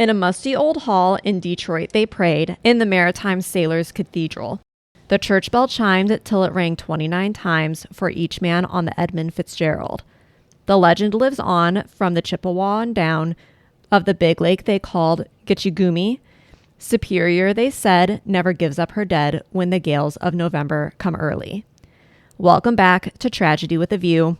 In a musty old hall in Detroit, they prayed in the Maritime Sailors Cathedral. The church bell chimed till it rang 29 times for each man on the Edmund Fitzgerald. The legend lives on from the Chippewa on down of the big lake they called Gitchigumi. Superior, they said, never gives up her dead when the gales of November come early. Welcome back to Tragedy with a View.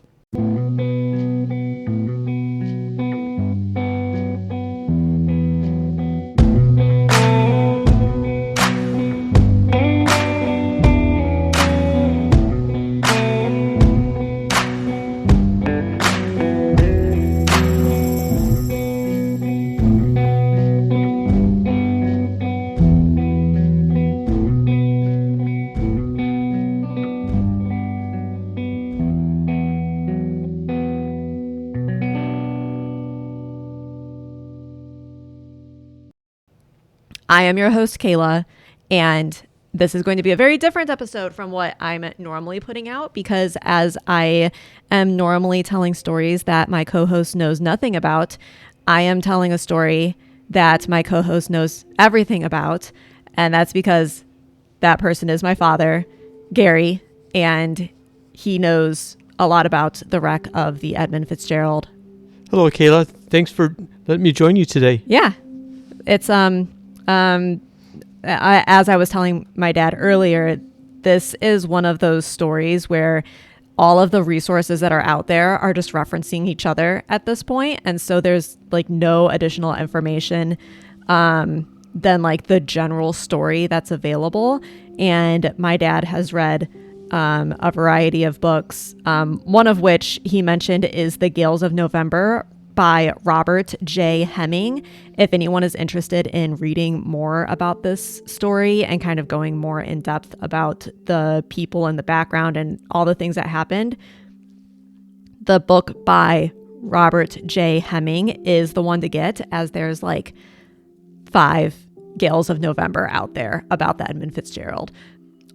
I am your host, Kayla, and this is going to be a very different episode from what I'm normally putting out because as I am normally telling stories that my co-host knows nothing about, I am telling a story that my co-host knows everything about, and that's because that person is my father, Gary, and he knows a lot about the wreck of the Edmund Fitzgerald. Hello, Kayla. Thanks for letting me join you today. Yeah, it's as I was telling my dad earlier, this is one of those stories where all of the resources that are out there are just referencing each other at this point. And so there's like no additional information than like the general story that's available. And my dad has read a variety of books, one of which he mentioned is The Gales of November by Robert J. Hemming. If anyone is interested in reading more about this story and kind of going more in depth about the people in the background and all the things that happened, the book by Robert J. Hemming is the one to get, as there's like 5 Gales of November out there about the Edmund Fitzgerald.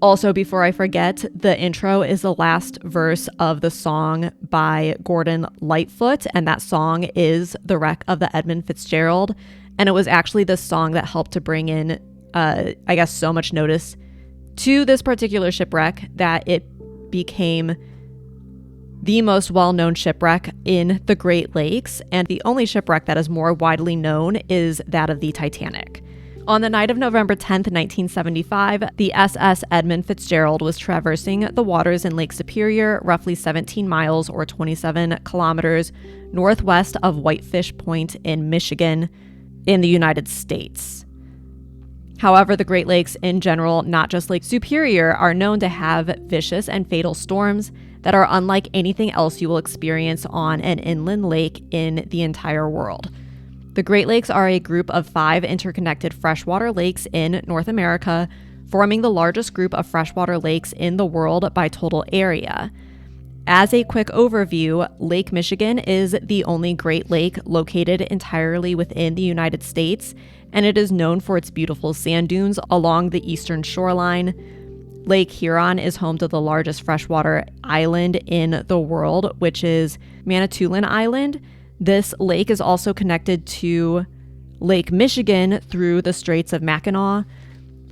Also, before I forget, the intro is the last verse of the song by Gordon Lightfoot, and that song is The Wreck of the Edmund Fitzgerald. And it was actually this song that helped to bring in, so much notice to this particular shipwreck that it became the most well-known shipwreck in the Great Lakes, and the only shipwreck that is more widely known is that of the Titanic. On the night of November 10th, 1975, the SS Edmund Fitzgerald was traversing the waters in Lake Superior, roughly 17 miles or 27 kilometers northwest of Whitefish Point in Michigan in the United States. However, the Great Lakes in general, not just Lake Superior, are known to have vicious and fatal storms that are unlike anything else you will experience on an inland lake in the entire world. The Great Lakes are a group of 5 interconnected freshwater lakes in North America, forming the largest group of freshwater lakes in the world by total area. As a quick overview, Lake Michigan is the only Great Lake located entirely within the United States, and it is known for its beautiful sand dunes along the eastern shoreline. Lake Huron is home to the largest freshwater island in the world, which is Manitoulin Island. This lake is also connected to Lake Michigan through the Straits of Mackinac.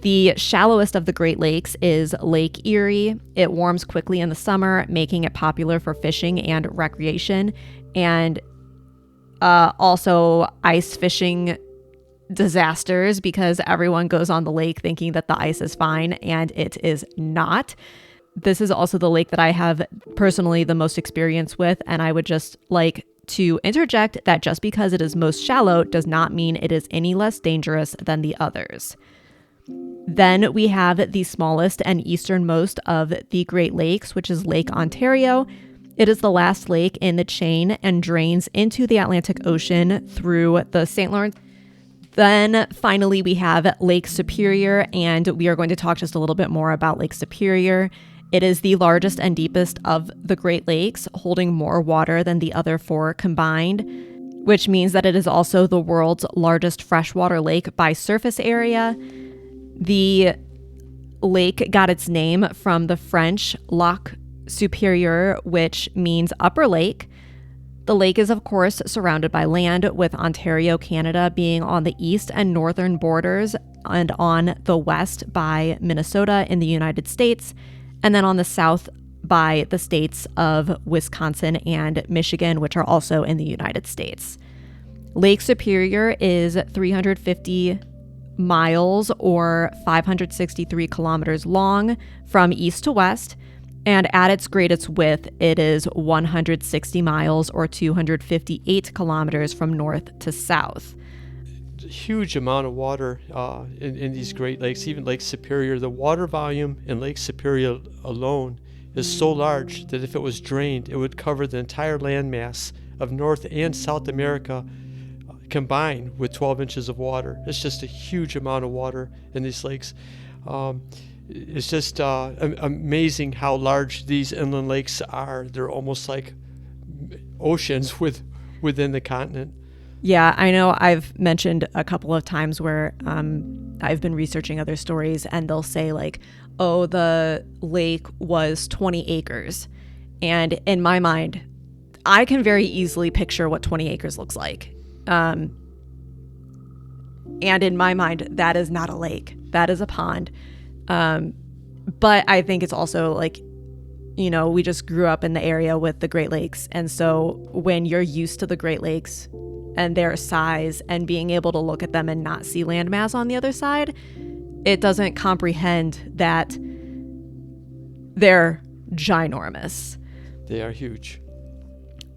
The shallowest of the Great Lakes is Lake Erie. It warms quickly in the summer, making it popular for fishing and recreation, and also ice fishing disasters because everyone goes on the lake thinking that the ice is fine, and it is not. This is also the lake that I have personally the most experience with, and I would just like to interject that just because it is most shallow does not mean it is any less dangerous than the others. Then we have the smallest and easternmost of the Great Lakes, which is Lake Ontario. It is the last lake in the chain and drains into the Atlantic Ocean through the St. Lawrence. Then finally we have Lake Superior, and we are going to talk just a little bit more about Lake Superior. It is the largest and deepest of the Great Lakes, holding more water than the other 4 combined, which means that it is also the world's largest freshwater lake by surface area. The lake got its name from the French Lac Supérieur, which means upper lake. The lake is, of course, surrounded by land, with Ontario, Canada being on the east and northern borders, and on the west by Minnesota in the United States, and then on the south by the states of Wisconsin and Michigan, which are also in the United States. Lake Superior is 350 miles or 563 kilometers long from east to west, and at its greatest width, it is 160 miles or 258 kilometers from north to south. Huge amount of water in these Great Lakes, even Lake Superior. The water volume in Lake Superior alone is so large that if it was drained, it would cover the entire landmass of North and South America combined with 12 inches of water. It's just a huge amount of water in these lakes. It's just amazing how large these inland lakes are. They're almost like oceans within the continent. Yeah, I know I've mentioned a couple of times where I've been researching other stories, and they'll say like, oh, the lake was 20 acres. And in my mind, I can very easily picture what 20 acres looks like. And in my mind, that is not a lake. That is a pond. But I think it's also like, you know, we just grew up in the area with the Great Lakes. And so when you're used to the Great Lakes and their size and being able to look at them and not see landmass on the other side, it doesn't comprehend that they're ginormous. They are huge.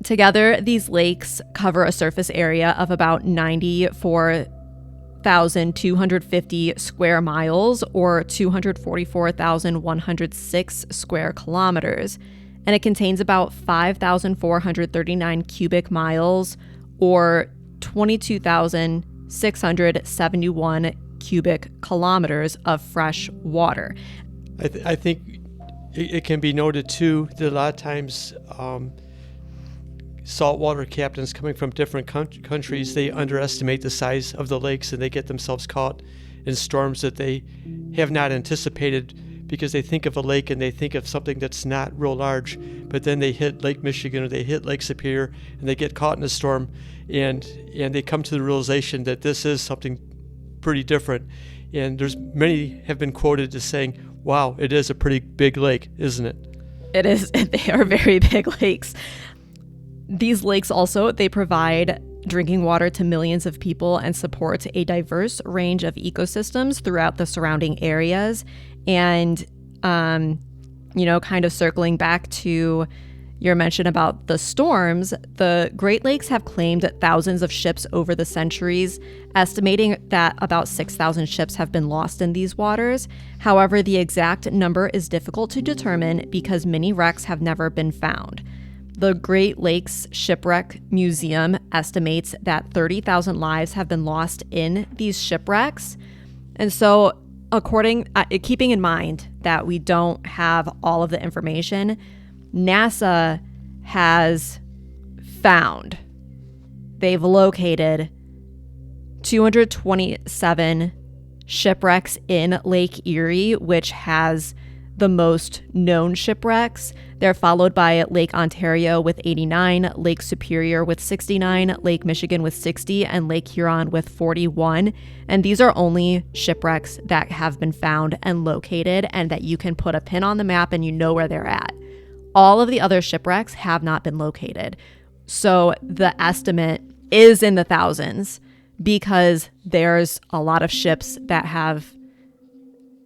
Together, these lakes cover a surface area of about 94,250 square miles or 244,106 square kilometers, and it contains about 5,439 cubic miles or 22,671 cubic kilometers of fresh water. I think it can be noted too that a lot of times saltwater captains coming from different countries, they underestimate the size of the lakes and they get themselves caught in storms that they have not anticipated, because they think of a lake and they think of something that's not real large, but then they hit Lake Michigan or they hit Lake Superior and they get caught in a storm, and they come to the realization that this is something pretty different. And there's many have been quoted as saying, wow, it is a pretty big lake, isn't it? It is. They are very big lakes. These lakes also, they provide drinking water to millions of people and support a diverse range of ecosystems throughout the surrounding areas. And, you know, kind of circling back to your mention about the storms, the Great Lakes have claimed thousands of ships over the centuries, estimating that about 6,000 ships have been lost in these waters. However, the exact number is difficult to determine because many wrecks have never been found. The Great Lakes Shipwreck Museum estimates that 30,000 lives have been lost in these shipwrecks. And so, keeping in mind that we don't have all of the information, NASA has found, they've located 227 shipwrecks in Lake Erie, which has the most known shipwrecks. They're followed by Lake Ontario with 89, Lake Superior with 69, Lake Michigan with 60, and Lake Huron with 41. And these are only shipwrecks that have been found and located and that you can put a pin on the map and you know where they're at. All of the other shipwrecks have not been located. So the estimate is in the thousands because there's a lot of ships that have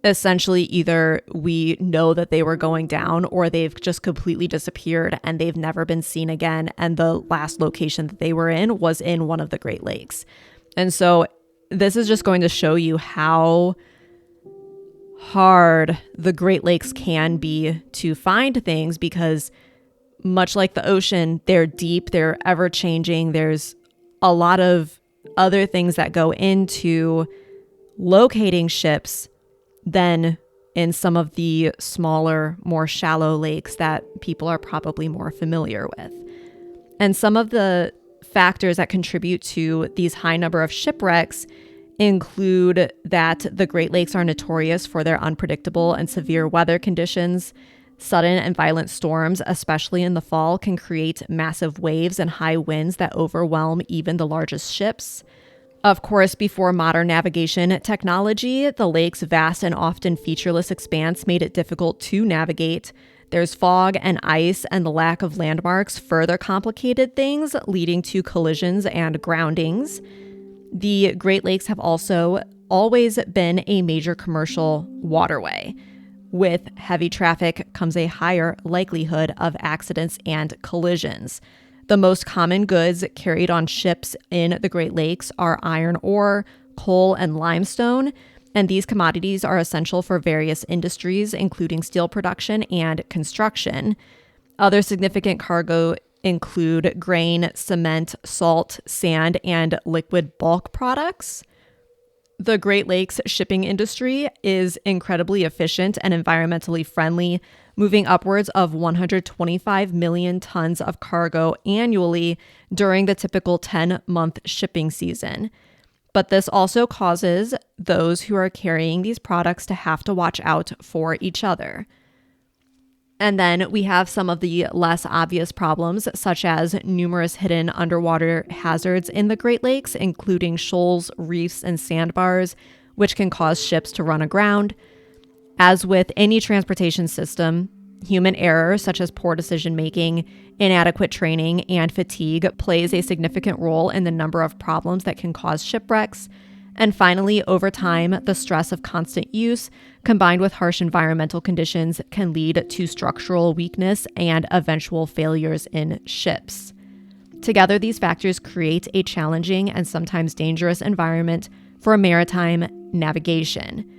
essentially either we know that they were going down or they've just completely disappeared and they've never been seen again. And the last location that they were in was in one of the Great Lakes. And so this is just going to show you how hard the Great Lakes can be to find things, because much like the ocean, they're deep, they're ever changing. There's a lot of other things that go into locating ships than in some of the smaller, more shallow lakes that people are probably more familiar with. And some of the factors that contribute to these high number of shipwrecks include that the Great Lakes are notorious for their unpredictable and severe weather conditions. Sudden and violent storms, especially in the fall, can create massive waves and high winds that overwhelm even the largest ships. Of course, before modern navigation technology, the lake's vast and often featureless expanse made it difficult to navigate. There's fog and ice, and the lack of landmarks further complicated things, leading to collisions and groundings. The Great Lakes have also always been a major commercial waterway. With heavy traffic comes a higher likelihood of accidents and collisions. The most common goods carried on ships in the Great Lakes are iron ore, coal, and limestone, and these commodities are essential for various industries, including steel production and construction. Other significant cargo include grain, cement, salt, sand, and liquid bulk products. The Great Lakes shipping industry is incredibly efficient and environmentally friendly, moving upwards of 125 million tons of cargo annually during the typical 10-month shipping season. But this also causes those who are carrying these products to have to watch out for each other. And then we have some of the less obvious problems, such as numerous hidden underwater hazards in the Great Lakes, including shoals, reefs, and sandbars, which can cause ships to run aground. As with any transportation system, human error, such as poor decision-making, inadequate training, and fatigue, plays a significant role in the number of problems that can cause shipwrecks. And finally, over time, the stress of constant use, combined with harsh environmental conditions, can lead to structural weakness and eventual failures in ships. Together, these factors create a challenging and sometimes dangerous environment for maritime navigation.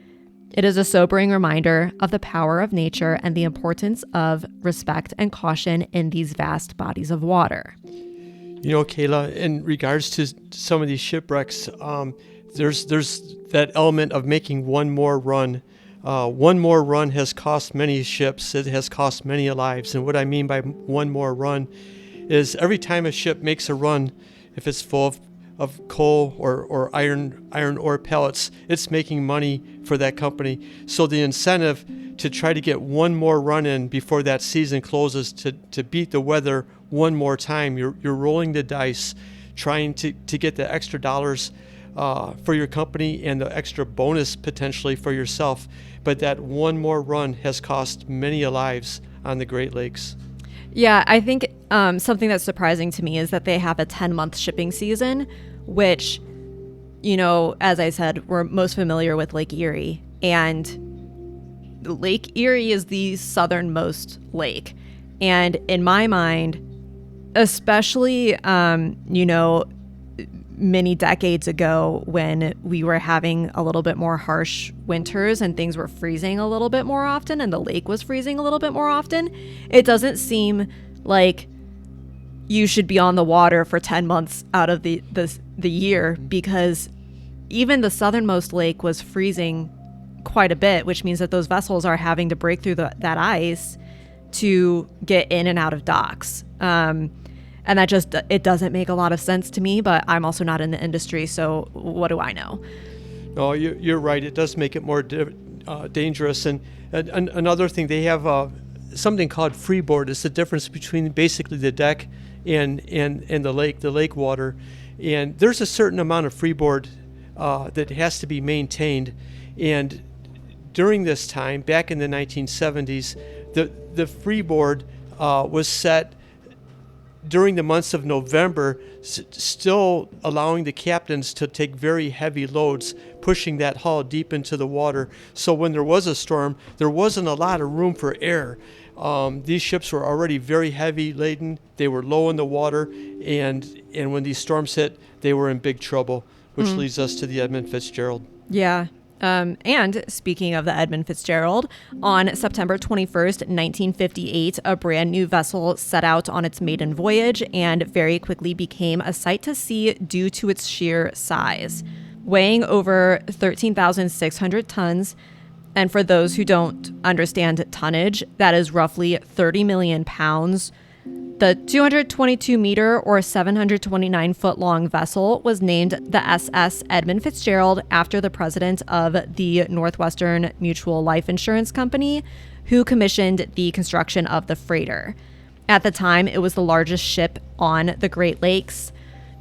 It is a sobering reminder of the power of nature and the importance of respect and caution in these vast bodies of water. You know, Kayla, in regards to some of these shipwrecks, there's that element of making one more run. One more run has cost many ships. It has cost many lives. And what I mean by one more run is every time a ship makes a run, if it's full of coal or iron ore pellets, it's making money for that company. So the incentive to try to get one more run in before that season closes, to beat the weather one more time, you're rolling the dice, trying to get the extra dollars for your company and the extra bonus potentially for yourself. But that one more run has cost many lives on the Great Lakes. Yeah, I think something that's surprising to me is that they have a 10-month shipping season, which, you know, as I said, we're most familiar with Lake Erie. And Lake Erie is the southernmost lake. And in my mind, especially, many decades ago when we were having a little bit more harsh winters and things were freezing a little bit more often and the lake was freezing a little bit more often, it doesn't seem like you should be on the water for 10 months out of the year, because even the southernmost lake was freezing quite a bit, which means that those vessels are having to break through that ice to get in and out of docks. And that just, it doesn't make a lot of sense to me, but I'm also not in the industry, so what do I know? No, you're right. It does make it more dangerous. And another thing, they have something called freeboard. It's the difference between basically the deck and the lake water. And there's a certain amount of freeboard that has to be maintained. And during this time, back in the 1970s, the freeboard was set during the months of November, still allowing the captains to take very heavy loads, pushing that hull deep into the water. So when there was a storm, there wasn't a lot of room for air. These ships were already very heavy laden. They were low in the water, and when these storms hit, they were in big trouble, which leads us to the Edmund Fitzgerald. Yeah. And speaking of the Edmund Fitzgerald, on September 21st, 1958, a brand new vessel set out on its maiden voyage and very quickly became a sight to see due to its sheer size. Weighing over 13,600 tons, and for those who don't understand tonnage, that is roughly 30 million pounds. The 222-meter or 729-foot-long vessel was named the SS Edmund Fitzgerald after the president of the Northwestern Mutual Life Insurance Company, who commissioned the construction of the freighter. At the time, it was the largest ship on the Great Lakes.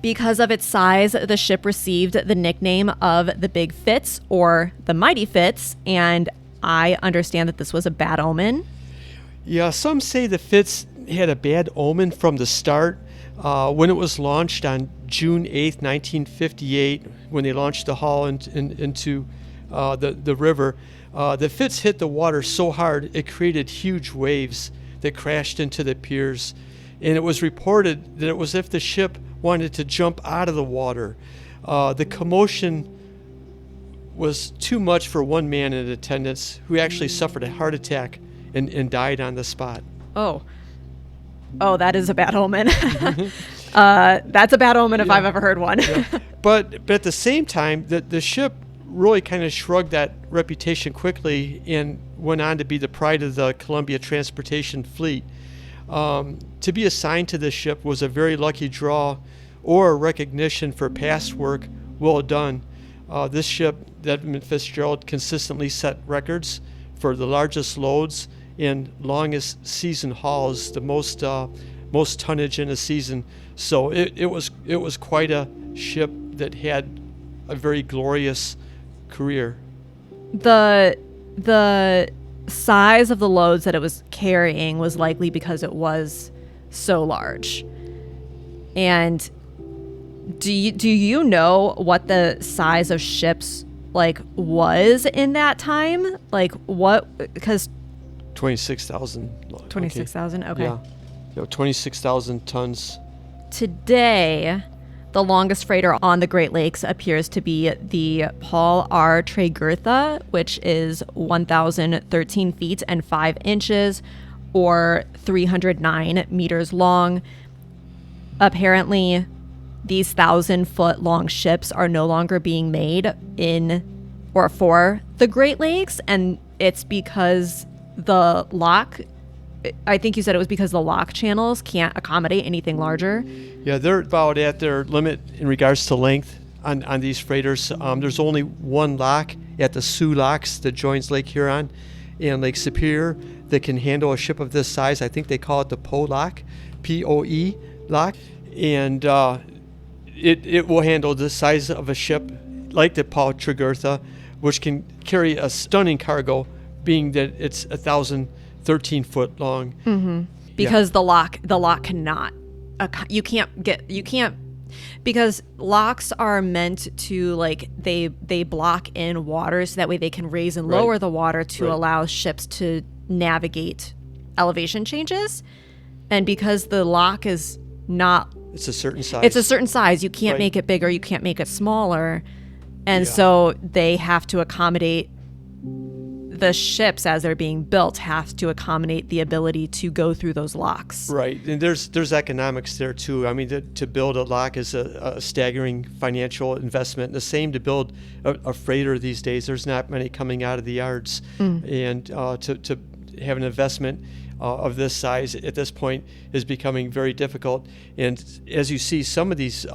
Because of its size, the ship received the nickname of the Big Fitz or the Mighty Fitz, and I understand that this was a bad omen. Yeah, some say the Fitz had a bad omen from the start. When it was launched on June 8th, 1958, when they launched the hull into the river, the Fitz hit the water so hard it created huge waves that crashed into the piers. And it was reported that it was as if the ship wanted to jump out of the water. The commotion was too much for one man in attendance, who actually suffered a heart attack and died on the spot. Oh, that is a bad omen. That's a bad omen if I've ever heard one. Yeah. But at the same time, the ship really kind of shrugged that reputation quickly and went on to be the pride of the Columbia Transportation Fleet. To be assigned to this ship was a very lucky draw or a recognition for past work well done. This ship, Edmund Fitzgerald, consistently set records for the largest loads and longest season hauls, the most tonnage in a season. So it was quite a ship that had a very glorious career. The size of the loads that it was carrying was likely because it was so large. And do you know what the size of ships was in that time? What? Because 26,000. 26,000. Okay. Yeah, 26,000 tons. Today, the longest freighter on the Great Lakes appears to be the Paul R. Tregurtha, which is 1,013 feet and 5 inches, or 309 meters long. Apparently, these 1,000-foot long ships are no longer being made in or for the Great Lakes, and it's because the lock, I think you said it was because the lock channels can't accommodate anything larger. Yeah, they're about at their limit in regards to length on these freighters. There's only one lock at the Sioux locks that joins Lake Huron and Lake Superior that can handle a ship of this size. I think they call it the POE lock, P-O-E lock. And it will handle the size of a ship like the Paul Tregurtha, which can carry a stunning cargo, being that it's 1,013-foot long. Mm-hmm. Because the lock cannot. You can't because locks are meant to they block in water so that way they can raise and lower the water to allow ships to navigate elevation changes. And because the lock is not, it's a certain size. You can't make it bigger, you can't make it smaller. And so they have to accommodate, the ships as they're being built have to accommodate the ability to go through those locks. Right. And there's economics there too. I mean, to build a lock is a staggering financial investment. The same to build a freighter these days. There's not many coming out of the yards. And to have an investment of this size at this point is becoming very difficult. And as you see, some of these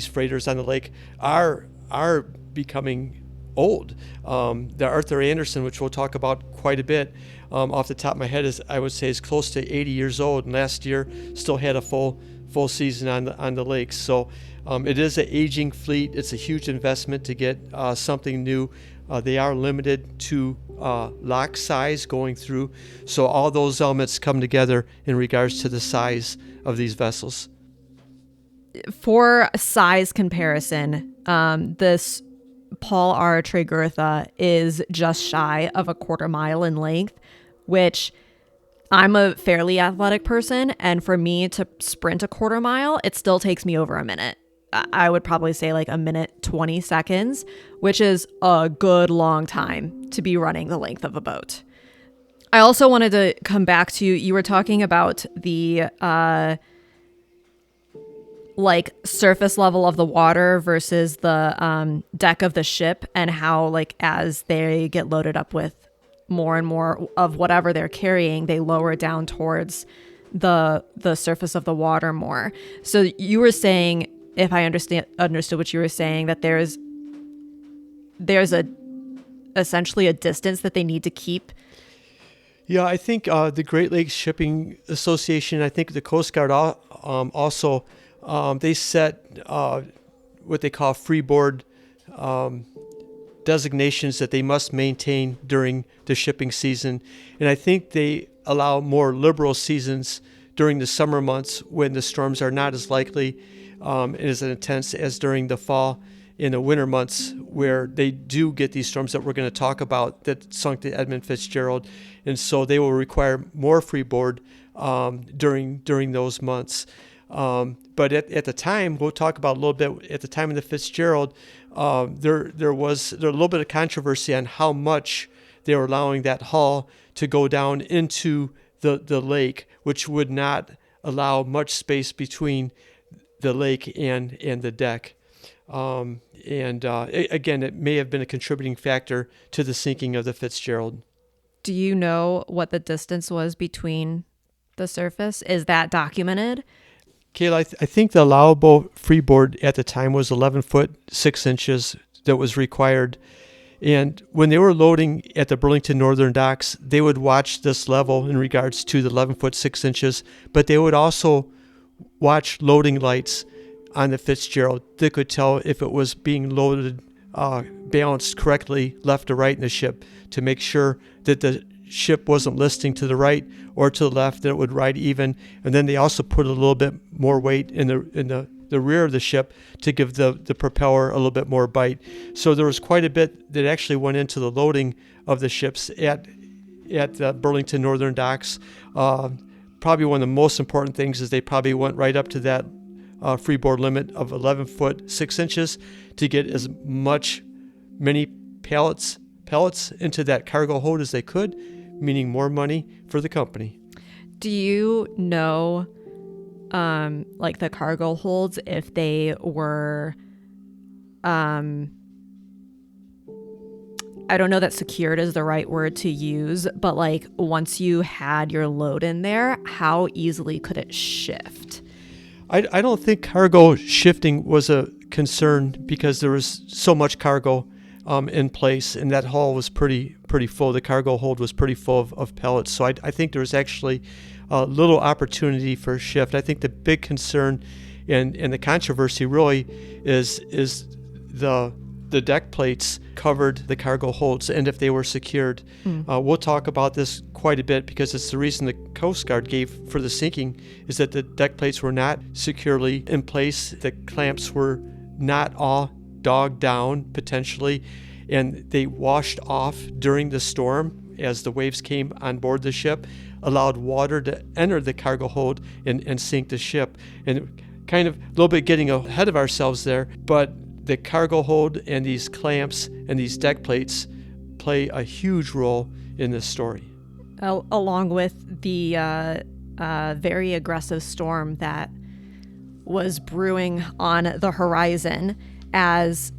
freighters on the lake are becoming old. The Arthur Anderson, which we'll talk about quite a bit, off the top of my head, I would say is close to 80 years old, and last year still had a full season on the lakes. So it is an aging fleet. It's a huge investment to get something new. They are limited to lock size going through. So all those elements come together in regards to the size of these vessels. For size comparison, this Paul R. Tregurtha is just shy of a 1/4 mile in length, which I'm a fairly athletic person, and for me to sprint a 1/4 mile, it still takes me over a minute. I would probably say a minute 20 seconds, which is a good long time to be running the length of a boat. I also wanted to come back to, you were talking about the surface level of the water versus the deck of the ship, and how as they get loaded up with more and more of whatever they're carrying, they lower down towards the surface of the water more. So you were saying, if I understood what you were saying, that there's essentially a distance that they need to keep. Yeah, I think the Great Lakes Shipping Association, I think the Coast Guard also, they set what they call freeboard designations that they must maintain during the shipping season. And I think they allow more liberal seasons during the summer months when the storms are not as likely and as intense as during the fall in the winter months, where they do get these storms that we're going to talk about that sunk the Edmund Fitzgerald. And so they will require more freeboard during those months. But at the time, we'll talk about a little bit, at the time of the Fitzgerald, there was a little bit of controversy on how much they were allowing that hull to go down into the lake, which would not allow much space between the lake and the deck. Again, it may have been a contributing factor to the sinking of the Fitzgerald. Do you know what the distance was between the surface? Is that documented? Kayla, I think the allowable freeboard at the time was 11 foot 6 inches that was required. And when they were loading at the Burlington Northern Docks, they would watch this level in regards to the 11 foot 6 inches, but they would also watch loading lights on the Fitzgerald. They could tell if it was being loaded, balanced correctly left to right in the ship, to make sure that the ship wasn't listing to the right or to the left, that it would ride even. And then they also put a little bit more weight in the rear of the ship to give the propeller a little bit more bite. So there was quite a bit that actually went into the loading of the ships at the Burlington Northern Docks. Probably one of the most important things is they probably went right up to that freeboard limit of 11 foot 6 inches to get as many pellets into that cargo hold as they could, meaning more money for the company. Do you know, like the cargo holds, if they were, I don't know that secured is the right word to use, but like once you had your load in there, how easily could it shift? I don't think cargo shifting was a concern because there was so much cargo in place, and that hull was pretty full. The cargo hold was pretty full of pellets. So I think there was actually little opportunity for a shift. I think the big concern and the controversy really is the deck plates covered the cargo holds and if they were secured. We'll talk about this quite a bit because it's the reason the Coast Guard gave for the sinking is that the deck plates were not securely in place. The clamps were not all dogged down potentially, and they washed off during the storm as the waves came on board the ship, allowed water to enter the cargo hold and sink the ship. And kind of a little bit getting ahead of ourselves there, but the cargo hold and these clamps and these deck plates play a huge role in this story. Along with the very aggressive storm that was brewing on the horizon as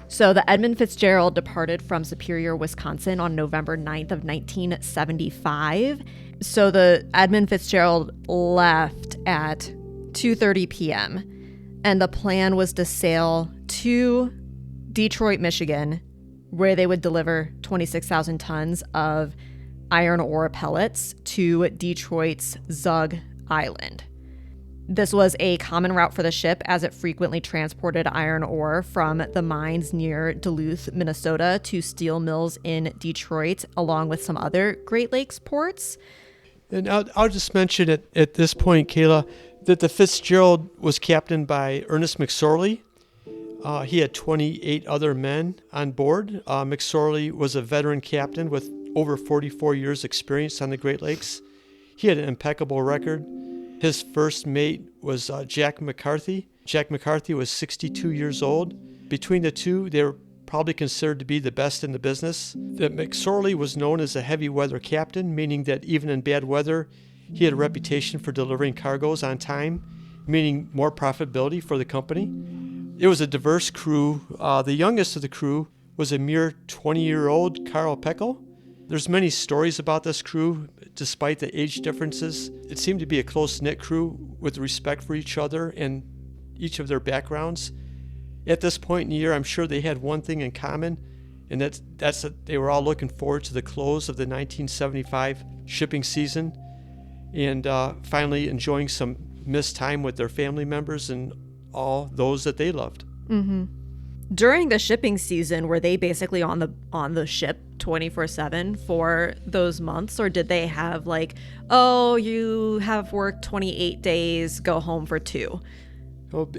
so the Edmund Fitzgerald departed from Superior, Wisconsin on November 9th of 1975. So the Edmund Fitzgerald left at 2:30 p.m. and the plan was to sail to Detroit, Michigan, where they would deliver 26,000 tons of iron ore pellets to Detroit's Zug Island. This was a common route for the ship as it frequently transported iron ore from the mines near Duluth, Minnesota to steel mills in Detroit, along with some other Great Lakes ports. And I'll just mention at this point, Kayla, that the Fitzgerald was captained by Ernest McSorley. He had 28 other men on board. McSorley was a veteran captain with over 44 years experience on the Great Lakes. He had an impeccable record. His first mate was Jack McCarthy. Jack McCarthy was 62 years old. Between the two, they were probably considered to be the best in the business. That McSorley was known as a heavy weather captain, meaning that even in bad weather, he had a reputation for delivering cargoes on time, meaning more profitability for the company. It was a diverse crew. The youngest of the crew was a mere 20-year-old Carl Peckel. There's many stories about this crew, despite the age differences. It seemed to be a close-knit crew with respect for each other and each of their backgrounds. At this point in the year, I'm sure they had one thing in common, And they were all looking forward to the close of the 1975 shipping season and finally enjoying some missed time with their family members and all those that they loved. Mm-hmm. During the shipping season, were they basically on the ship 24/7 for those months, or did they have like, oh, you have worked 28 days, go home for 2? Well,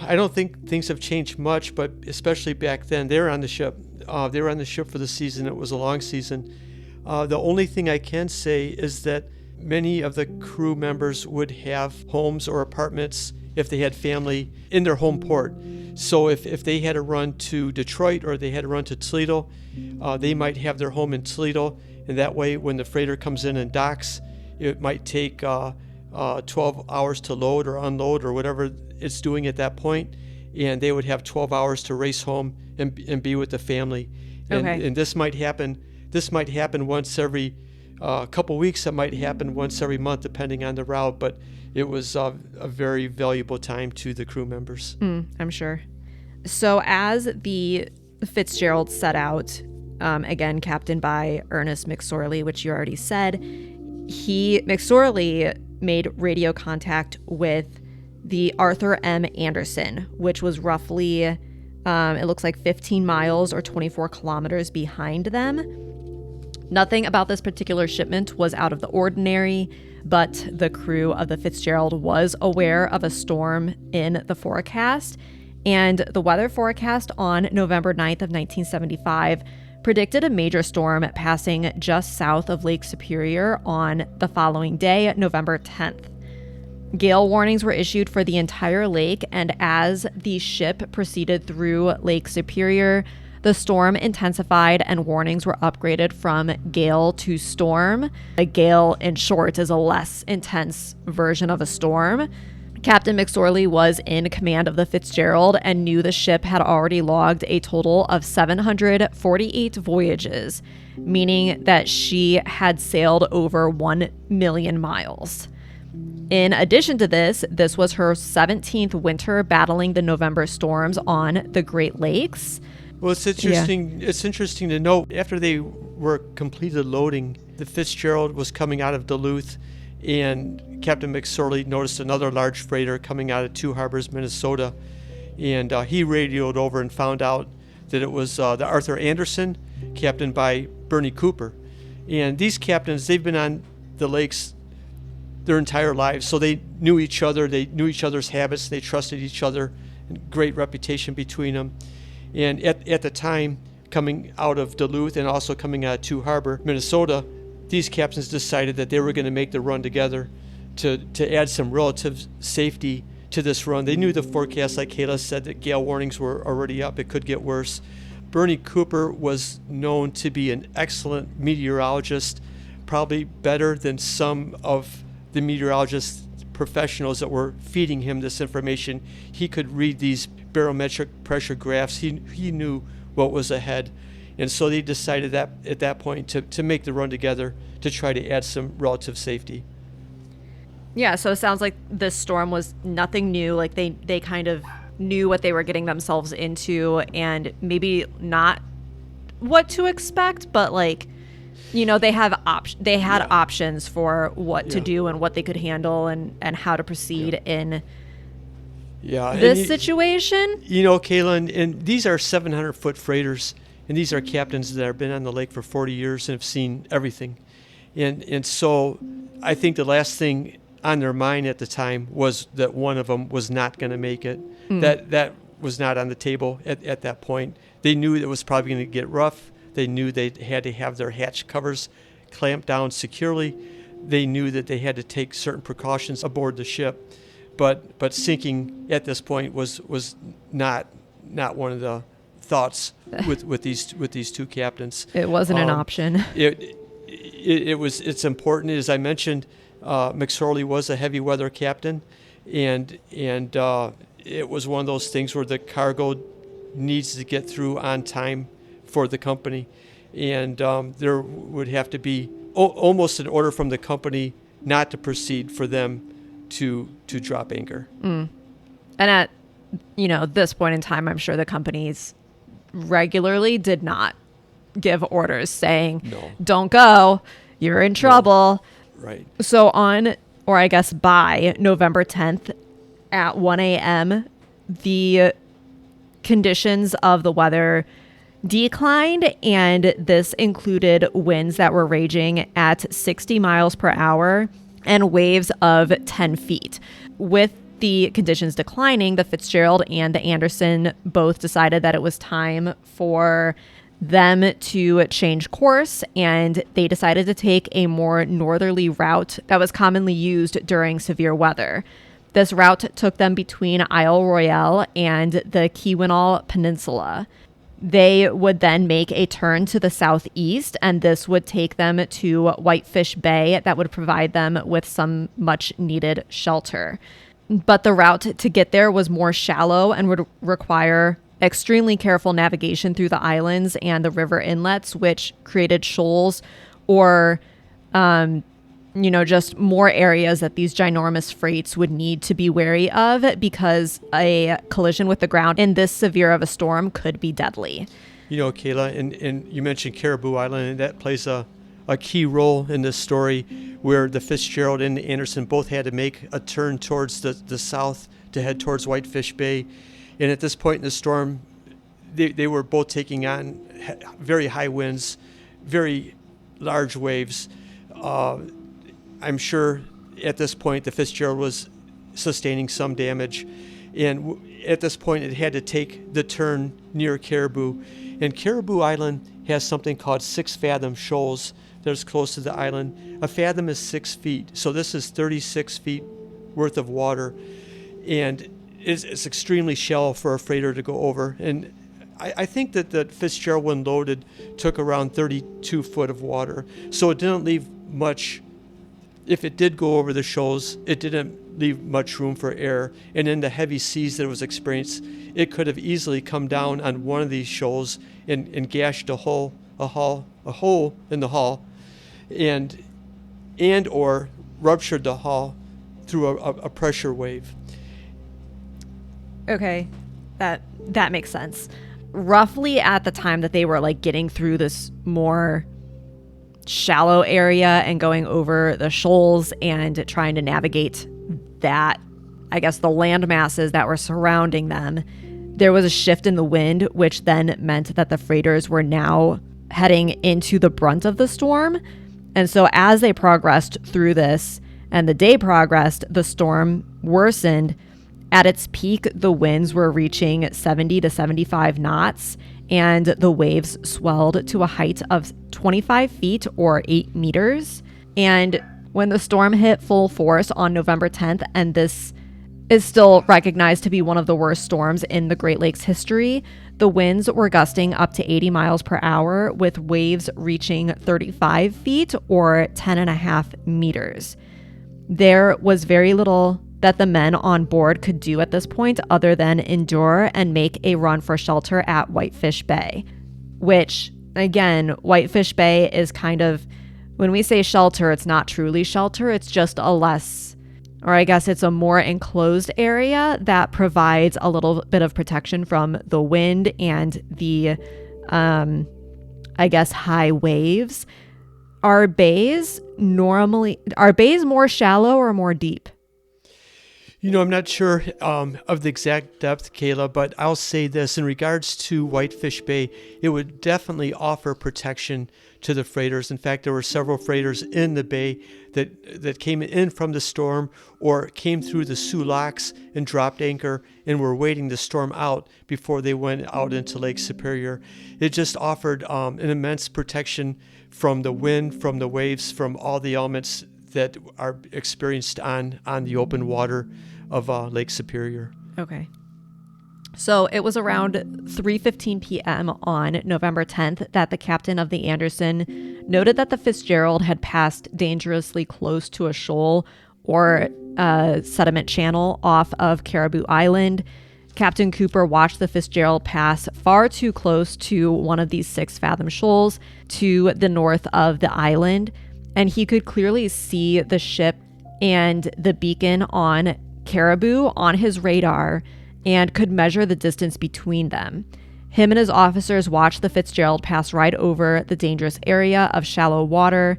I don't think things have changed much, but especially back then, they were on the ship. They were on the ship for the season. It was a long season. The only thing I can say is that many of the crew members would have homes or apartments if they had family in their home port. So if they had to run to Detroit or they had to run to Toledo, they might have their home in Toledo. And that way, when the freighter comes in and docks, it might take 12 hours to load or unload or whatever it's doing at that point. And they would have 12 hours to race home and be with the family. And this might happen once every couple weeks. It might happen once every month, depending on the route. But it was a very valuable time to the crew members. I'm sure. So as the Fitzgerald set out, again, captained by Ernest McSorley, which you already said, McSorley made radio contact with the Arthur M. Anderson, which was roughly, it looks like 15 miles or 24 kilometers behind them. Nothing about this particular shipment was out of the ordinary, but the crew of the Fitzgerald was aware of a storm in the forecast, and the weather forecast on November 9th of 1975 predicted a major storm passing just south of Lake Superior on the following day, November 10th. Gale warnings were issued for the entire lake, and as the ship proceeded through Lake Superior, the storm intensified and warnings were upgraded from gale to storm. A gale, in short, is a less intense version of a storm. Captain McSorley was in command of the Fitzgerald and knew the ship had already logged a total of 748 voyages, meaning that she had sailed over 1 million miles. In addition to this was her 17th winter battling the November storms on the Great Lakes. Well, it's interesting. Yeah. It's interesting to note, after they were completed loading, the Fitzgerald was coming out of Duluth, and Captain McSorley noticed another large freighter coming out of Two Harbors, Minnesota, and he radioed over and found out that it was the Arthur Anderson, captained by Bernie Cooper. And these captains, they've been on the lakes their entire lives, so they knew each other, they knew each other's habits, they trusted each other, and great reputation between them. And at the time, coming out of Duluth and also coming out of Two Harbor, Minnesota, these captains decided that they were going to make the run together to add some relative safety to this run. They knew the forecast, like Kayla said, that gale warnings were already up. It could get worse. Bernie Cooper was known to be an excellent meteorologist, probably better than some of the meteorologist professionals that were feeding him this information. He could read these barometric pressure graphs. He knew what was ahead. And so they decided that at that point to make the run together to try to add some relative safety. Yeah, so it sounds like this storm was nothing new. Like they kind of knew what they were getting themselves into, and maybe not what to expect, but like, they had options for what to do and what they could handle and how to proceed in this situation. Kayla, and these are 700-foot freighters, and these are captains that have been on the lake for 40 years and have seen everything. And so I think the last thing on their mind at the time was that one of them was not going to make it. That was not on the table at that point. They knew it was probably going to get rough. They knew they had to have their hatch covers clamped down securely. They knew that they had to take certain precautions aboard the ship. But sinking at this point was not one of the thoughts with these two captains. It wasn't an option. It's important. As I mentioned, McSorley was a heavy weather captain, and it was one of those things where the cargo needs to get through on time for the company, and there would have to be almost an order from the company not to proceed for them to drop anchor. And at this point in time, I'm sure the companies regularly did not give orders saying, No. don't go, you're in trouble. Right. So by November 10th at 1 a.m., the conditions of the weather declined, and this included winds that were raging at 60 miles per hour and waves of 10 feet. With the conditions declining, the Fitzgerald and the Anderson both decided that it was time for them to change course, and they decided to take a more northerly route that was commonly used during severe weather. This route took them between Isle Royale and the Keweenaw Peninsula. They would then make a turn to the southeast, and this would take them to Whitefish Bay that would provide them with some much needed shelter. But the route to get there was more shallow and would require extremely careful navigation through the islands and the river inlets, which created shoals or, just more areas that these ginormous freights would need to be wary of, because a collision with the ground in this severe of a storm could be deadly. Kayla, and you mentioned Caribou Island, and that plays a key role in this story, where the Fitzgerald and the Anderson both had to make a turn towards the south to head towards Whitefish Bay. And at this point in the storm, they were both taking on very high winds, very large waves. I'm sure at this point the Fitzgerald was sustaining some damage. And at this point it had to take the turn near Caribou. And Caribou Island has something called 6-fathom shoals that's close to the island. A fathom is 6 feet. So this is 36 feet worth of water. And it's extremely shallow for a freighter to go over. And I think that the Fitzgerald, when loaded, took around 32 foot of water. So it didn't leave much. If it did go over the shoals, it didn't leave much room for error. And in the heavy seas that it was experienced, it could have easily come down on one of these shoals and gashed a hole in the hull, and or ruptured the hull through a pressure wave. Okay, that makes sense. Roughly at the time that they were getting through this more shallow area and going over the shoals and trying to navigate that, the land masses that were surrounding them, there was a shift in the wind, which then meant that the freighters were now heading into the brunt of the storm. And so as they progressed through this and the day progressed, the storm worsened. At its peak, the winds were reaching 70 to 75 knots, and the waves swelled to a height of 25 feet or 8 meters. And when the storm hit full force on November 10th, and this is still recognized to be one of the worst storms in the Great Lakes history, the winds were gusting up to 80 miles per hour, with waves reaching 35 feet or 10.5 meters. There was very little that the men on board could do at this point other than endure and make a run for shelter at Whitefish Bay, which, again, Whitefish Bay is kind of, when we say shelter, it's not truly shelter. It's just it's a more enclosed area that provides a little bit of protection from the wind and the, high waves. Are bays more shallow or more deep? I'm not sure of the exact depth, Kayla, but I'll say this. In regards to Whitefish Bay, it would definitely offer protection to the freighters. In fact, there were several freighters in the bay that came in from the storm or came through the Soo Locks and dropped anchor and were waiting the storm out before they went out into Lake Superior. It just offered an immense protection from the wind, from the waves, from all the elements that are experienced on the open water of Lake Superior. Okay. So it was around 3:15 p.m. on November 10th that the captain of the Anderson noted that the Fitzgerald had passed dangerously close to a shoal or sediment channel off of Caribou Island. Captain Cooper watched the Fitzgerald pass far too close to one of these 6-fathom shoals to the north of the island, and he could clearly see the ship and the beacon on Caribou on his radar and could measure the distance between them. Him and his officers watched the Fitzgerald pass right over the dangerous area of shallow water.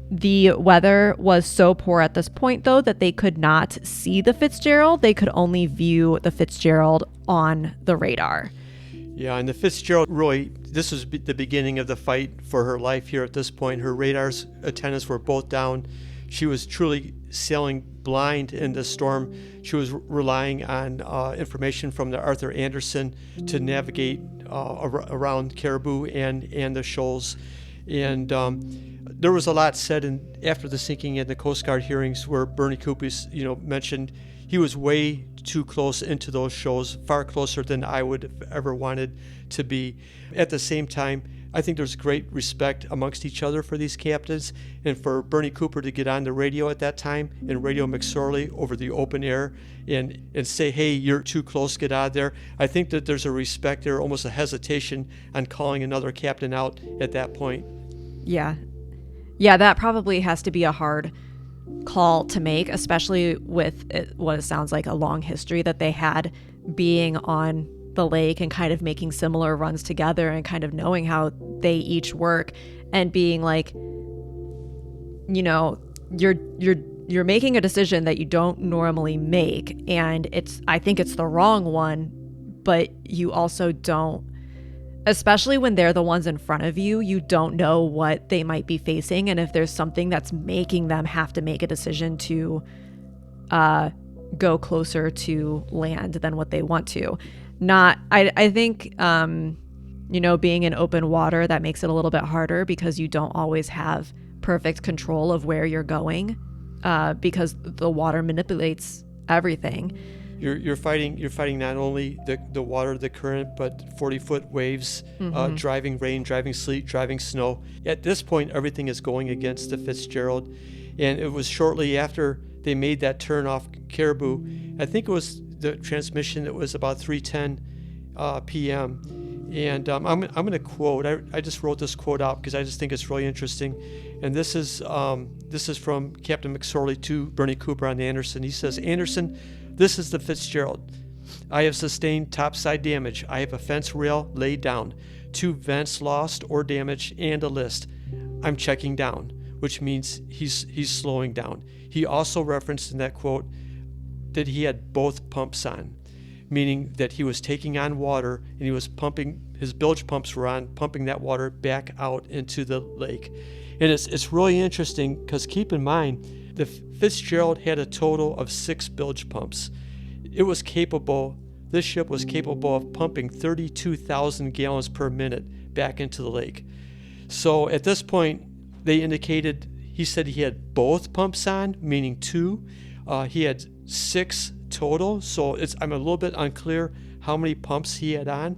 The weather was so poor at this point, though, that they could not see the Fitzgerald. They could only view the Fitzgerald on the radar. Yeah, and the Fitzgerald, Roy, this was the beginning of the fight for her life here at this point. Her radar antennas were both down. She was truly sailing blind in the storm. She was relying on information from the Arthur Anderson to navigate around Caribou and the shoals. And there was a lot said after the sinking and the Coast Guard hearings where Bernie Cooper, mentioned he was way too close into those shoals, far closer than I would have ever wanted to be. At the same time, I think there's great respect amongst each other for these captains, and for Bernie Cooper to get on the radio at that time and radio McSorley over the open air and say, hey, you're too close, get out of there. I think that there's a respect there, almost a hesitation on calling another captain out at that point. Yeah, that probably has to be a hard call to make, especially with what it sounds like a long history that they had being on the lake and kind of making similar runs together and kind of knowing how they each work and being like, you're making a decision that you don't normally make, and I think it's the wrong one, but you also don't, especially when they're the ones in front of you, you don't know what they might be facing, and if there's something that's making them have to make a decision to go closer to land than what they want to. I think being in open water, that makes it a little bit harder because you don't always have perfect control of where you're going, because the water manipulates everything. You're fighting not only the water, the current, but 40-foot waves, driving rain, driving sleet, driving snow. At this point, everything is going against the Fitzgerald, and it was shortly after they made that turn off Caribou. I think it was the transmission that was about 3:10 p.m. And I'm going to quote. I just wrote this quote out because I just think it's really interesting. And this is from Captain McSorley to Bernie Cooper on the Anderson. He says, "Anderson, this is the Fitzgerald. I have sustained topside damage. I have a fence rail laid down, 2 vents lost or damaged, and a list. I'm checking down," which means he's slowing down. He also referenced in that quote that he had both pumps on, meaning that he was taking on water and he was pumping, his bilge pumps were on, pumping that water back out into the lake. And it's really interesting because keep in mind, the Fitzgerald had a total of 6 bilge pumps. This ship was capable of pumping 32,000 gallons per minute back into the lake. So at this point, he said he had both pumps on, meaning 2. He had 6 total, so I'm a little bit unclear how many pumps he had on.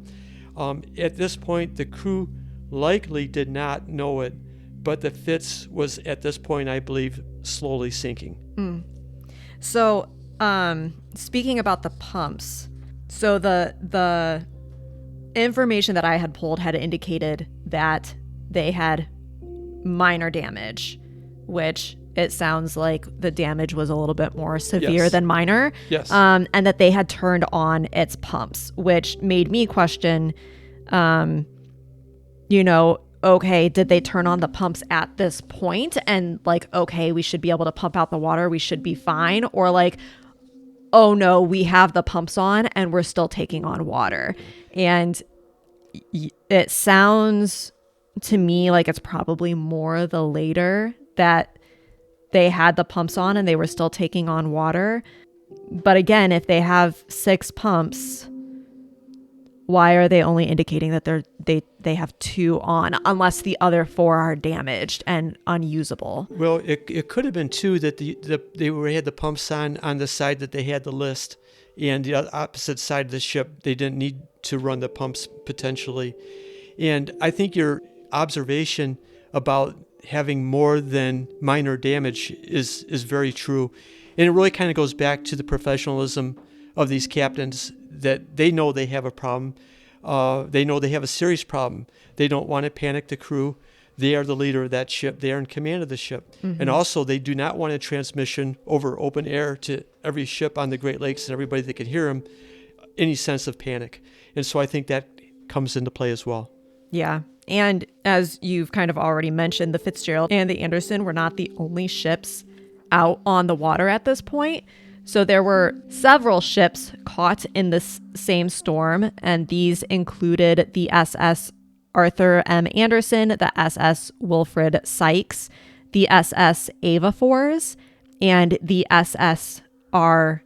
At this point, the crew likely did not know it, but the Fitz was at this point, I believe, slowly sinking. So, speaking about the pumps, so the information that I had pulled had indicated that they had minor damage, which it sounds like the damage was a little bit more severe than minor. Yes. And that they had turned on its pumps, which made me question, okay, did they turn on the pumps at this point? And okay, we should be able to pump out the water. We should be fine. Or oh no, we have the pumps on and we're still taking on water. And it sounds to me like it's probably more the later, that they had the pumps on and they were still taking on water. But again, if they have 6 pumps, why are they only indicating that they have 2 on, unless the other 4 are damaged and unusable? Well, it could have been too that they had the pumps on the side that they had the list, and the opposite side of the ship they didn't need to run the pumps potentially. And I think your observation about having more than minor damage is very true. And it really kind of goes back to the professionalism of these captains, that they know they have a problem. They know they have a serious problem. They don't want to panic the crew. They are the leader of that ship. They are in command of the ship. Mm-hmm. And also, they do not want a transmission over open air to every ship on the Great Lakes and everybody that can hear them, any sense of panic. And so I think that comes into play as well. Yeah. And as you've kind of already mentioned, the Fitzgerald and the Anderson were not the only ships out on the water at this point. So there were several ships caught in this same storm, and these included the SS Arthur M. Anderson, the SS Wilfred Sykes, the SS Ava Fours, and the SS R.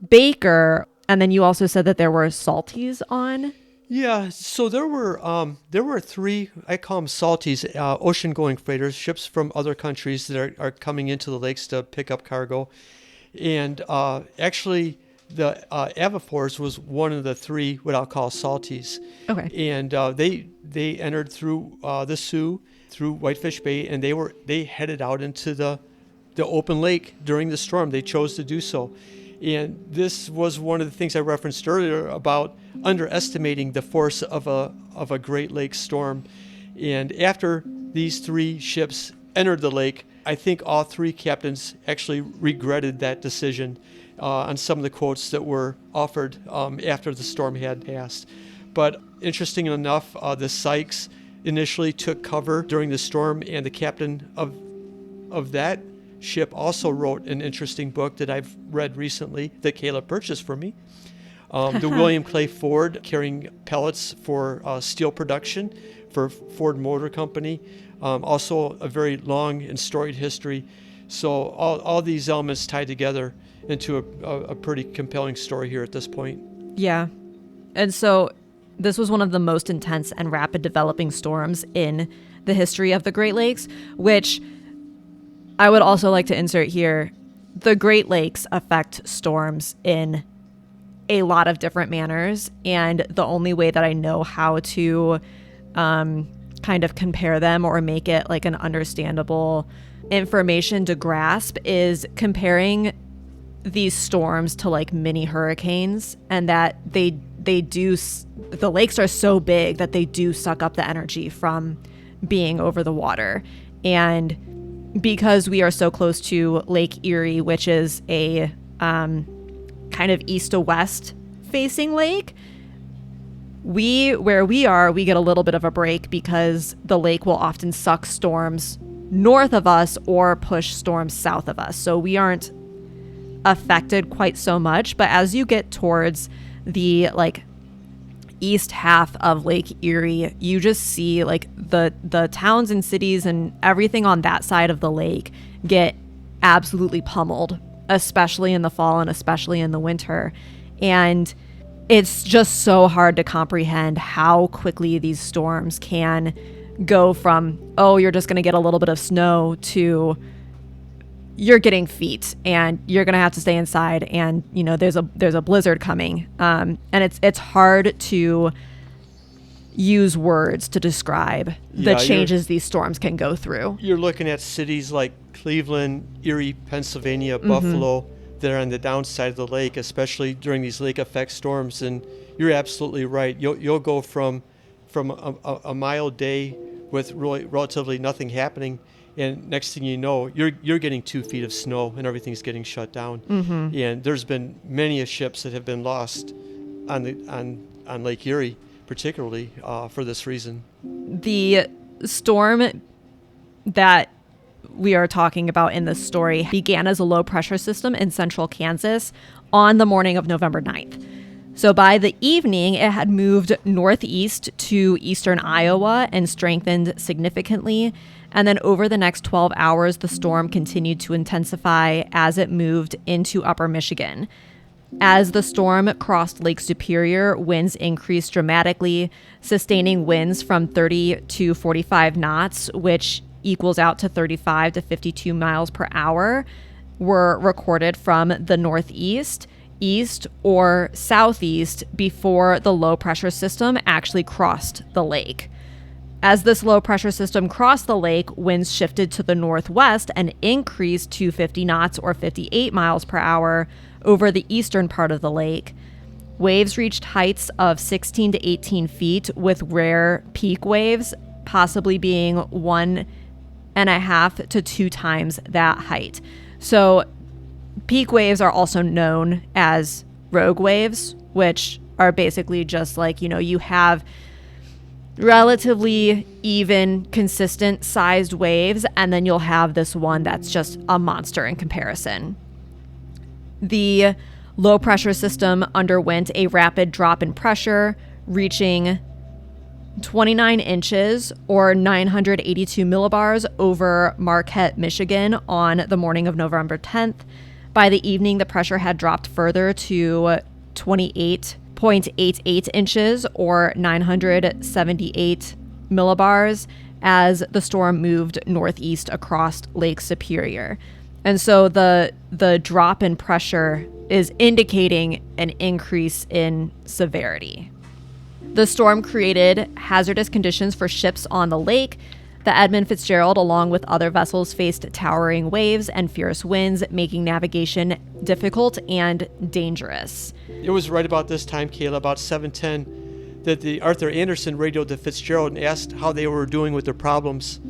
Baker. And then you also said that there were salties on. Yeah, so there were three, I call them salties, ocean-going freighters, ships from other countries that are coming into the lakes to pick up cargo. And actually, the Avafors was one of the three what I'll call salties. Okay. And they entered through the Sioux, through Whitefish Bay, and they headed out into the open lake during the storm. They chose to do so. And this was one of the things I referenced earlier about underestimating the force of a Great Lakes storm. And after these three ships entered the lake, I think all three captains actually regretted that decision on some of the quotes that were offered after the storm had passed. But interesting enough, the Sykes initially took cover during the storm, and the captain of that ship also wrote an interesting book that I've read recently that Caleb purchased for me. The William Clay Ford, carrying pellets for steel production for Ford Motor Company. Also a very long and storied history. So all these elements tied together into a pretty compelling story here at this point. Yeah. And so this was one of the most intense and rapid developing storms in the history of the Great Lakes, which I would also like to insert here. The Great Lakes affect storms in a lot of different manners, and the only way that I know how to kind of compare them or make it like an understandable information to grasp is comparing these storms to like mini hurricanes, and that the lakes are so big that they do suck up the energy from being over the water. And because we are so close to Lake Erie, which is a kind of east to west facing lake, where we are, we get a little bit of a break because the lake will often suck storms north of us or push storms south of us. So we aren't affected quite so much. But as you get towards the like east half of Lake Erie, you just see like the towns and cities and everything on that side of the lake get absolutely pummeled, especially in the fall and especially in the winter. And it's just so hard to comprehend how quickly these storms can go from, oh, you're just going to get a little bit of snow, to you're getting feet and you're going to have to stay inside, and you know there's a blizzard coming, and it's hard to use words to describe the changes these storms can go through. You're looking at cities like Cleveland, Erie, Pennsylvania, Buffalo, that are on the downside of the lake, especially during these lake effect storms. And you're absolutely right. You'll go from a mild day with really relatively nothing happening, and next thing you know, you're getting 2 feet of snow and everything's getting shut down. And there's been many ships that have been lost on Lake Erie, particularly for this reason. The storm that we are talking about in this story began as a low pressure system in central Kansas on the morning of November 9th. So by the evening, it had moved northeast to eastern Iowa and strengthened significantly. And then over the next 12 hours, the storm continued to intensify as it moved into upper Michigan. As the storm crossed Lake Superior, winds increased dramatically, sustaining winds from 30 to 45 knots, which equals out to 35 to 52 miles per hour, were recorded from the northeast, east, or southeast before the low pressure system actually crossed the lake. As this low pressure system crossed the lake, winds shifted to the northwest and increased to 50 knots or 58 miles per hour over the eastern part of the lake. Waves reached heights of 16 to 18 feet, with rare peak waves possibly being 1.5 to 2 times that height. So peak waves are also known as rogue waves, which are basically just like, you know, you have relatively even, consistent sized waves, and then you'll have this one that's just a monster in comparison. The low pressure system underwent a rapid drop in pressure, reaching 29 inches or 982 millibars over Marquette, Michigan on the morning of November 10th. By the evening, the pressure had dropped further to 28.88 inches or 978 millibars as the storm moved northeast across Lake Superior. And so the drop in pressure is indicating an increase in severity. The storm created hazardous conditions for ships on the lake. The Edmund Fitzgerald, along with other vessels, faced towering waves and fierce winds, making navigation difficult and dangerous. It was right about this time, Kayla, about 7:10, that the Arthur Anderson radioed the Fitzgerald and asked how they were doing with their problems.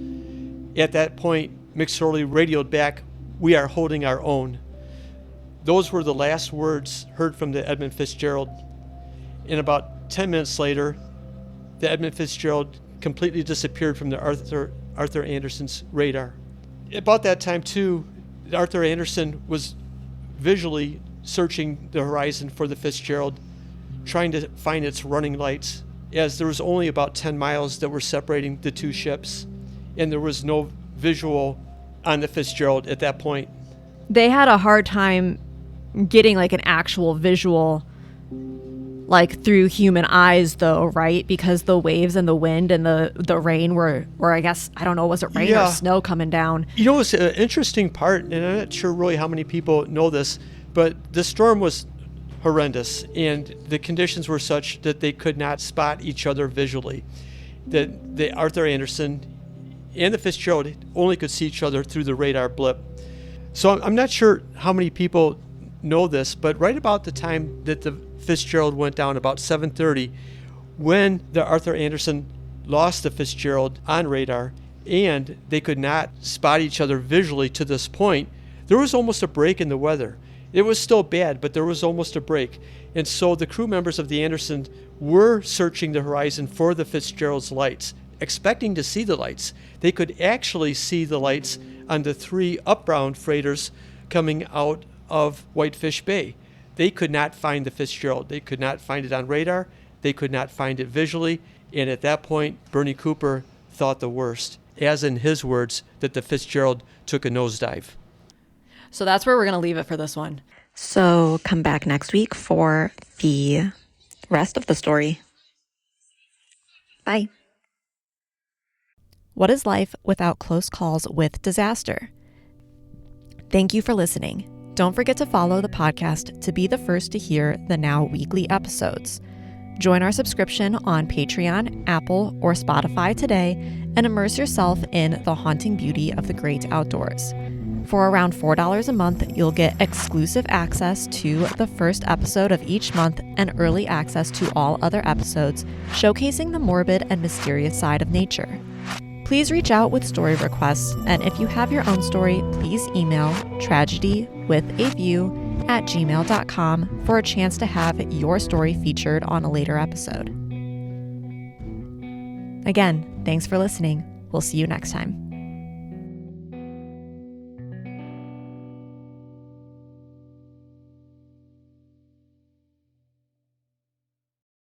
At that point, McSorley radioed back, "We are holding our own." Those were the last words heard from the Edmund Fitzgerald. And about 10 minutes later, the Edmund Fitzgerald completely disappeared from the Arthur Anderson's radar. About that time, too, Arthur Anderson was visually searching the horizon for the Fitzgerald, trying to find its running lights, as there was only about 10 miles that were separating the two ships, and there was no visual on the Fitzgerald at that point. They had a hard time getting like an actual visual like through human eyes though, right? Because the waves and the wind and the rain were, or I guess, I don't know, was it rain or snow coming down? You know, it's an interesting part, and I'm not sure really how many people know this, but the storm was horrendous, and the conditions were such that they could not spot each other visually. That the Arthur Anderson and the Fitzgerald only could see each other through the radar blip. So I'm not sure how many people know this, but right about the time that the Fitzgerald went down, about 7:30, when the Arthur Anderson lost the Fitzgerald on radar and they could not spot each other visually to this point, there was almost a break in the weather. It was still bad, but there was almost a break. And so the crew members of the Anderson were searching the horizon for the Fitzgerald's lights, expecting to see the lights. They could actually see the lights on the three upbound freighters coming out of Whitefish Bay. They could not find the Fitzgerald. They could not find it on radar. They could not find it visually. And at that point, Bernie Cooper thought the worst, as in his words, that the Fitzgerald took a nosedive. So that's where we're going to leave it for this one. So come back next week for the rest of the story. Bye. What is life without close calls with disaster? Thank you for listening. Don't forget to follow the podcast to be the first to hear the now weekly episodes. Join our subscription on Patreon, Apple, or Spotify today and immerse yourself in the haunting beauty of the great outdoors. For around $4 a month, you'll get exclusive access to the first episode of each month and early access to all other episodes, showcasing the morbid and mysterious side of nature. Please reach out with story requests, and if you have your own story, please email tragedywithaview@gmail.com for a chance to have your story featured on a later episode. Again, thanks for listening. We'll see you next time.